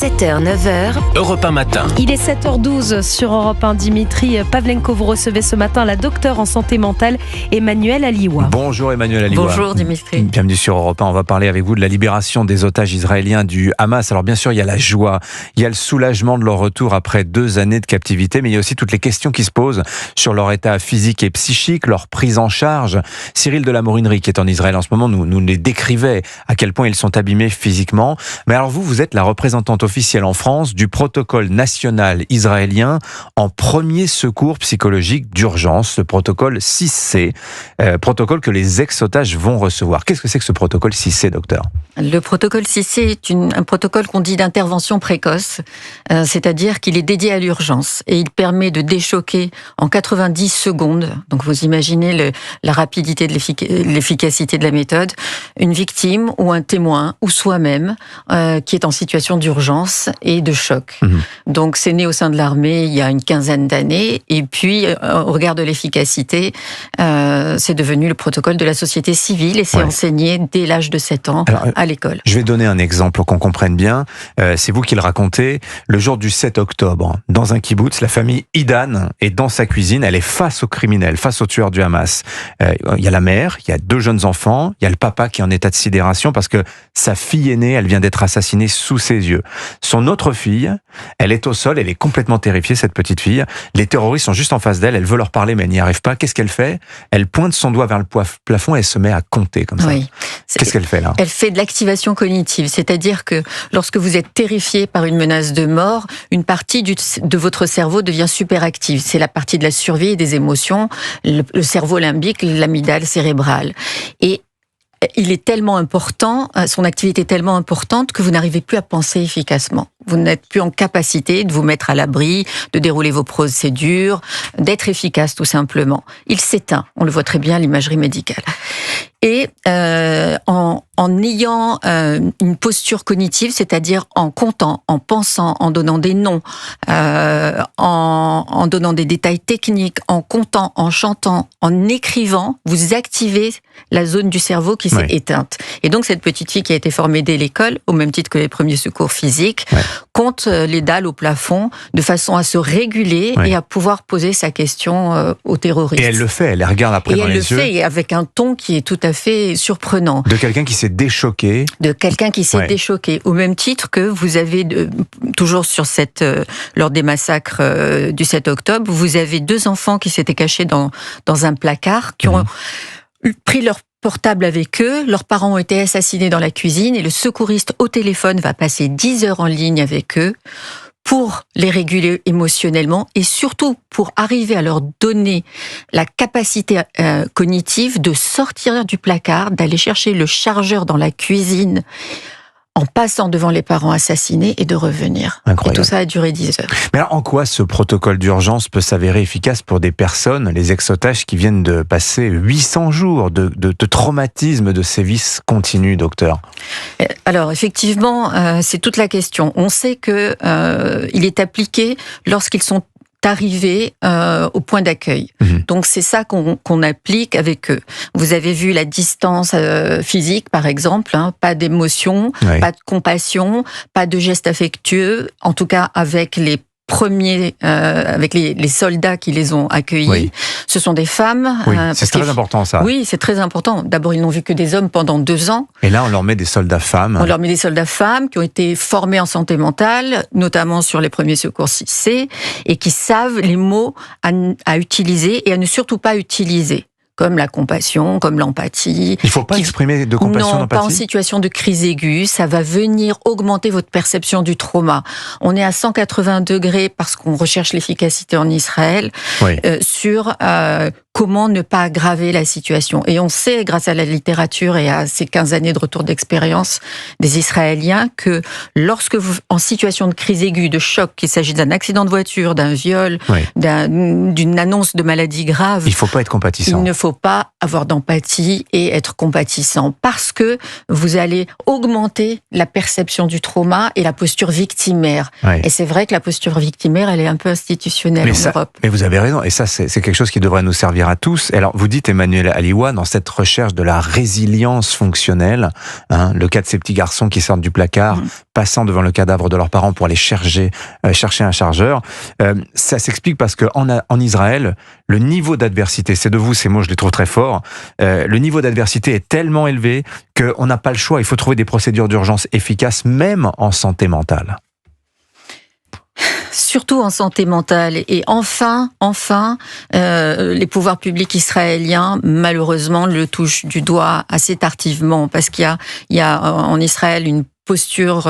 7h, 9h. Europe 1 matin. Il est 7h12 sur Europe 1. Dimitri Pavlenko, vous recevez ce matin la docteure en santé mentale Emmanuelle Aliwa. Bonjour Emmanuelle Aliwa. Bonjour Dimitri. Bienvenue sur Europe 1. On va parler avec vous de la libération des otages israéliens du Hamas. Alors bien sûr, il y a la joie, il y a le soulagement de leur retour après 2 années de captivité, mais il y a aussi toutes les questions qui se posent sur leur état physique et psychique, leur prise en charge. Cyril de la Morinerie, qui est en Israël en ce moment, nous les décrivait à quel point ils sont abîmés physiquement. Mais alors vous êtes la représentante officielle en France du protocole national israélien en premier secours psychologique d'urgence, le protocole 6C, protocole que les ex-otages vont recevoir. Qu'est-ce que c'est que ce protocole 6C, docteur ? Le protocole 6C est un protocole qu'on dit d'intervention précoce, c'est-à-dire qu'il est dédié à l'urgence et il permet de déchoquer en 90 secondes, donc vous imaginez la rapidité de l'efficacité de la méthode, une victime ou un témoin ou soi-même qui est en situation d'urgence et de choc. Donc c'est né au sein de l'armée il y a une quinzaine d'années et puis au regard de l'efficacité, c'est devenu le protocole de la société civile et c'est enseigné dès l'âge de 7 ans à l'école. Je vais donner un exemple pour qu'on comprenne bien. C'est vous qui le racontez. Le jour du 7 octobre, dans un kibboutz, la famille Idan est dans sa cuisine. Elle est face aux criminels, face aux tueurs du Hamas. Il y a la mère, il y a 2 jeunes enfants, il y a le papa qui est en état de sidération parce que sa fille aînée, elle vient d'être assassinée sous ses yeux. Son autre fille, elle est au sol, elle est complètement terrifiée, cette petite fille. Les terroristes sont juste en face d'elle, elle veut leur parler mais elle n'y arrive pas. Qu'est-ce qu'elle fait ? Elle pointe son doigt vers le plafond et elle se met à compter comme ça. Oui. Qu'est-ce qu'elle fait là ? Elle fait de l'activation cognitive, c'est-à-dire que lorsque vous êtes terrifié par une menace de mort, une partie de votre cerveau devient super active. C'est la partie de la survie et des émotions, le cerveau limbique, l'amygdale cérébrale. Et il est tellement important, son activité est tellement importante que vous n'arrivez plus à penser efficacement. Vous n'êtes plus en capacité de vous mettre à l'abri, de dérouler vos procédures, d'être efficace tout simplement. Il s'éteint, on le voit très bien à l'imagerie médicale. Et en ayant une posture cognitive, c'est-à-dire en comptant, en pensant, en donnant des noms, en donnant des détails techniques, en comptant, en chantant, en écrivant, vous activez la zone du cerveau qui s'est éteinte. Et donc cette petite fille qui a été formée dès l'école, au même titre que les premiers secours physiques, compte les dalles au plafond de façon à se réguler et à pouvoir poser sa question aux terroristes. Et elle le fait, elle les regarde après dans les yeux. Et elle le fait avec un ton qui est tout à fait surprenant. De quelqu'un qui s'est déchoqué. De quelqu'un qui s'est déchoqué. Au même titre que vous avez, toujours sur lors des massacres du 7 octobre, vous avez 2 enfants qui s'étaient cachés dans un placard, qui ont pris leur portable avec eux, leurs parents ont été assassinés dans la cuisine et le secouriste au téléphone va passer 10 heures en ligne avec eux pour les réguler émotionnellement et surtout pour arriver à leur donner la capacité cognitive de sortir du placard, d'aller chercher le chargeur dans la cuisine en passant devant les parents assassinés et de revenir. Incroyable. Et tout ça a duré 10 heures. Mais alors, en quoi ce protocole d'urgence peut s'avérer efficace pour des personnes, les ex-otages qui viennent de passer 800 jours de traumatisme, de sévices continus, docteur ? Alors, effectivement, c'est toute la question. On sait que il est appliqué lorsqu'ils sont arrivés au point d'accueil. Donc c'est ça qu'on applique avec eux. Vous avez vu la distance physique, par exemple, pas d'émotion, pas de compassion, pas de gestes affectueux, en tout cas avec les premiers, avec les soldats qui les ont accueillis. Ce sont des femmes. C'est très important ça. Oui, c'est très important. D'abord, ils n'ont vu que des hommes pendant 2 ans. Et là, on leur met des soldats femmes. On leur met des soldats femmes qui ont été formés en santé mentale, notamment sur les premiers secours 6C, et qui savent les mots à utiliser et à ne surtout pas utiliser. Comme la compassion, comme l'empathie. Il ne faut pas exprimer de compassion, non, d'empathie ? pas en situation de crise aiguë. Ça va venir augmenter votre perception du trauma. On est à 180 degrés parce qu'on recherche l'efficacité en Israël sur comment ne pas aggraver la situation. Et on sait, grâce à la littérature et à ces 15 années de retour d'expérience des Israéliens, que lorsque vous, en situation de crise aiguë, de choc, qu'il s'agit d'un accident de voiture, d'un viol, d'une annonce de maladie grave, il ne faut pas être compatissant. Il ne faut pas avoir d'empathie et être compatissant parce que vous allez augmenter la perception du trauma et la posture victimaire. Et c'est vrai que la posture victimaire, elle est un peu institutionnelle en Europe. Mais vous avez raison. Et ça, c'est quelque chose qui devrait nous servir à tous. Et alors, vous dites, Emmanuel Aliwa, dans cette recherche de la résilience fonctionnelle, le cas de ces petits garçons qui sortent du placard, passant devant le cadavre de leurs parents pour aller chercher un chargeur, ça s'explique parce qu'en Israël, le niveau d'adversité, c'est de vous ces mots, je les trouve très forts, le niveau d'adversité est tellement élevé qu'on n'a pas le choix, il faut trouver des procédures d'urgence efficaces, même en santé mentale. Surtout en santé mentale. Et enfin, les pouvoirs publics israéliens, malheureusement, le touchent du doigt assez tardivement, parce qu'il y a en Israël une posture,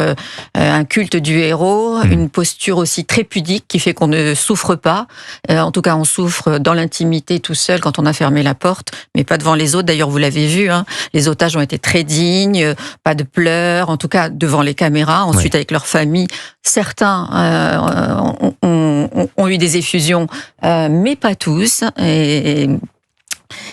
un culte du héros, une posture aussi très pudique qui fait qu'on ne souffre pas. En tout cas, on souffre dans l'intimité tout seul quand on a fermé la porte, mais pas devant les autres. D'ailleurs, vous l'avez vu, les otages ont été très dignes, pas de pleurs, en tout cas devant les caméras. Ensuite, avec leur famille, certains ont eu des effusions, mais pas tous.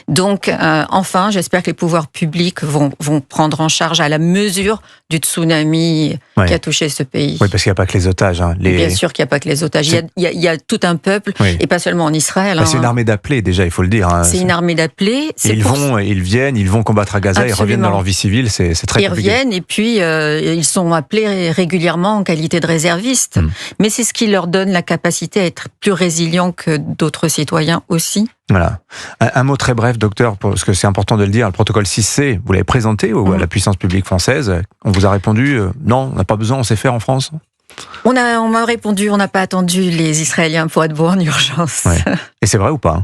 Donc, enfin, j'espère que les pouvoirs publics vont prendre en charge à la mesure du tsunami qui a touché ce pays. Oui, parce qu'il n'y a pas que les otages. Bien sûr qu'il n'y a pas que les otages. Il y a tout un peuple, et pas seulement en Israël. C'est une armée d'appelés, déjà, il faut le dire. C'est une armée d'appelés. Ils vont combattre à Gaza, Absolument. Ils reviennent dans leur vie civile, c'est très compliqué. Ils reviennent, et puis ils sont appelés régulièrement en qualité de réservistes. Mais c'est ce qui leur donne la capacité à être plus résilients que d'autres citoyens aussi. Voilà. Un mot très bref, docteur, parce que c'est important de le dire. Le protocole 6C, vous l'avez présenté à la puissance publique française. On vous a répondu, non, on n'a pas besoin, on sait faire en France. On m'a répondu, on n'a pas attendu les Israéliens pour être beaux en urgence. Ouais. Et c'est vrai ou pas ?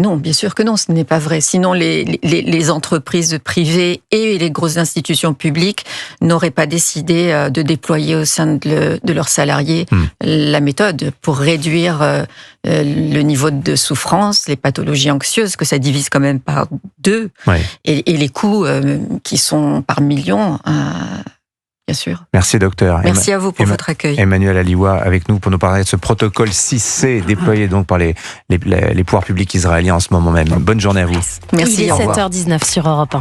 Non, bien sûr que non, ce n'est pas vrai. Sinon, les entreprises privées et les grosses institutions publiques n'auraient pas décidé de déployer au sein de leurs salariés la méthode pour réduire le niveau de souffrance, les pathologies anxieuses, que ça divise quand même par 2, et les coûts qui sont par millions. Bien sûr. Merci docteur. Merci à vous pour votre accueil. Emmanuel Aliwa avec nous pour nous parler de ce protocole 6C déployé donc par les pouvoirs publics israéliens en ce moment même. Bonne journée à vous. Merci. Il est 7h19 sur Europe 1.